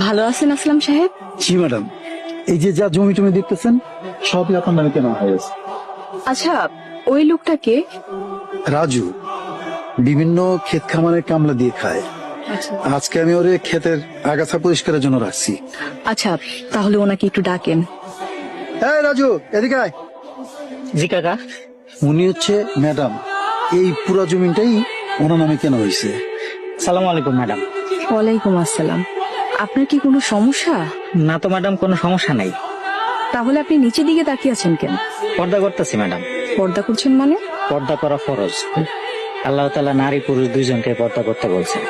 ভালো আছেন আসলাম সাহেব? জি ম্যাডাম, এই যে যা জমি টমি দেখতেছেন সবই আপনার নামে কেনা হয়েছে। আচ্ছা, ওই লোকটাকে? রাজু বিভিন্ন ক্ষেত খামারের কামলা দিয়ে খায়। আজকে আমি ওরে ক্ষেতের আগাছা পরিষ্কারের জন্য রাখছি। আচ্ছা, তাহলে ওনাকে একটু ডাকেন। এই রাজু, এদিকে আয়। জি কাকা। উনি হচ্ছে ম্যাডাম, এই পুরো জমিটাই ওনার নামে কেনা হয়েছে। সালাম আলাইকুম ম্যাডাম। ওয়ালাইকুম আসসালাম। আপনার কি কোনো সমস্যা? না তো ম্যাডাম, কোনো সমস্যা নাই। তাহলে আপনি নিচের দিকে তাকিয়ে আছেন কেন? পর্দা করতেছি ম্যাডাম। পর্দা করছেন মানে? পর্দা করা ফরজ। আল্লাহ তাআলা নারী পুরুষ দুইজনকে পর্দা করতে বলছেন।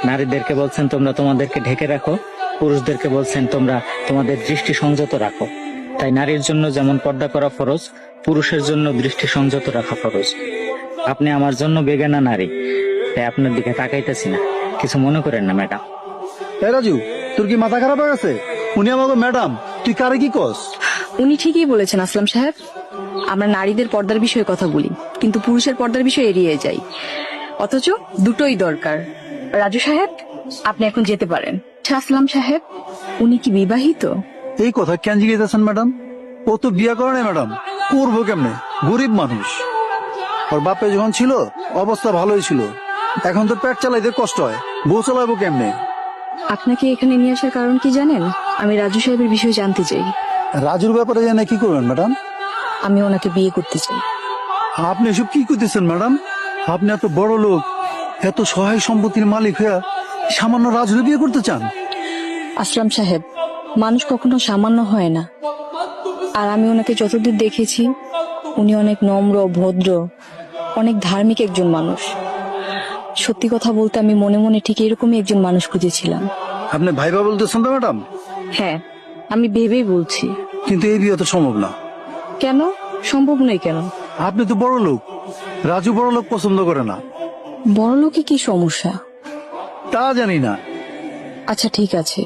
নারীদেরকে বলছেন তোমরা তোমাদেরকে ঢেকে রাখো, পুরুষদেরকে বলছেন তোমরা তোমাদের দৃষ্টি সংযত রাখো। তাই নারীর জন্য যেমন পর্দা করা ফরজ, পুরুষের জন্য দৃষ্টি সংযত রাখা ফরজ। আপনি আমার জন্য বেগানা নারী, তাই আপনার দিকে তাকাইতেছি না, কিছু মনে করেন না ম্যাডাম। এই রাজু, তোর কি মাথা খারাপ হয়ে গেছে? উনি আমাকে ম্যাডাম, তুই কারে কি কস? উনি ঠিকই বলেছেন আসলাম সাহেব। আমরা নারীদের পর্দার বিষয়ে কথা বলি, কিন্তু পুরুষের পর্দার বিষয় এড়িয়ে যাই। অথচ দুটোই দরকার। রাজু সাহেব, আপনি এখন যেতে পারেন। আচ্ছা আসলাম সাহেব, উনি কি বিবাহিত? এই কথা কেন জিজ্ঞেসেন ম্যাডাম? ও তো বিয়া করে না ম্যাডাম, করবো কেমনে? গরিব মানুষ। ওর বাপে যখন ছিল অবস্থা ভালোই ছিল, এখন তো পেট চালাইতে কষ্ট হয়, বউ চালাবো কেমনে? আপনাকে এখানে নিয়ে আসার কারণ কি জানেন? আমি রাজু সাহেবের বিষয়ে জানতে চাই। রাজুর ব্যাপারে জানে কি করবেন ম্যাডাম? আমি ওনাকে বিয়ে করতে চাই। আপনি এসব কি করতেছেন ম্যাডাম? আপনি এত বড় লোক, এত সহায় সম্পত্তির মালিক হয়ে সামান্য রাজুকে বিয়ে করতে চান? আসলাম সাহেব, মানুষ কখনো সামান্য হয় না। আর আমি ওনাকে যতদূর দেখেছি, উনি অনেক নম্র, ভদ্র, অনেক ধার্মিক একজন মানুষ। সত্যি কথা বলতে আমি মনে মনে ঠিক এরকমই একজন মানুষ খুঁজেছিলাম। আপনি ভাইবা বলতেছেন তো ম্যাডাম? হ্যাঁ, আমি ভেবেই বলছি। কিন্তু এই বিয়ে তো সম্ভব না। কেন সম্ভব নয়? কেন? আপনি তো বড় লোক, রাজু বড় লোক পছন্দ করে না। বড় লোকে কি সমস্যা? তা জানি না। আচ্ছা ঠিক আছে,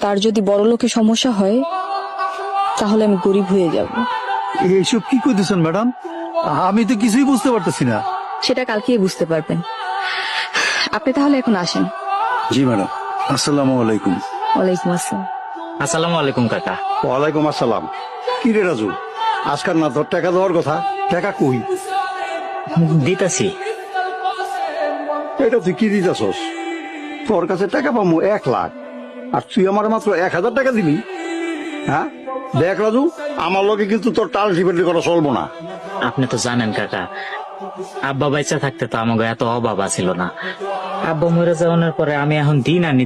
তার যদি বড় লোকে সমস্যা হয়, তাহলে আমি গরিব হয়ে যাব। এইসব কি করতেছেন ম্যাডাম? আমি তো কিছুই বুঝতে পারতেছি না। সেটা কালকেই বুঝতে পারবেন। আপনি তাহলে এখন আসেন। জি ম্যাডাম, আসসালামু আলাইকুম। ওয়ালাইকুম আসসালাম। আসসালামু আলাইকুম কাকা। ওয়ালাইকুম আসসালাম। কি রে রাজু, আজকাল না তোর টাকা দেওয়ার কথা, টাকা কই? দিতাছি। এটা তুই কি দিতেছস? তোর কাছে টাকা পাবো 1,00,000, আর তুই আমার মাত্র 1,000 টাকা দিবি? হ্যাঁ দেখ রাজু, আমার লোকে কিন্তু তোর টাল টিপেটি করা চলবো না। আপনি তো জানেন কাকা, আব্বা বাইচা থাকতে তো আমাকে এত অভাব ছিল না। আব্বা মরে যাওয়ার পরে আমি এখন দিন আনি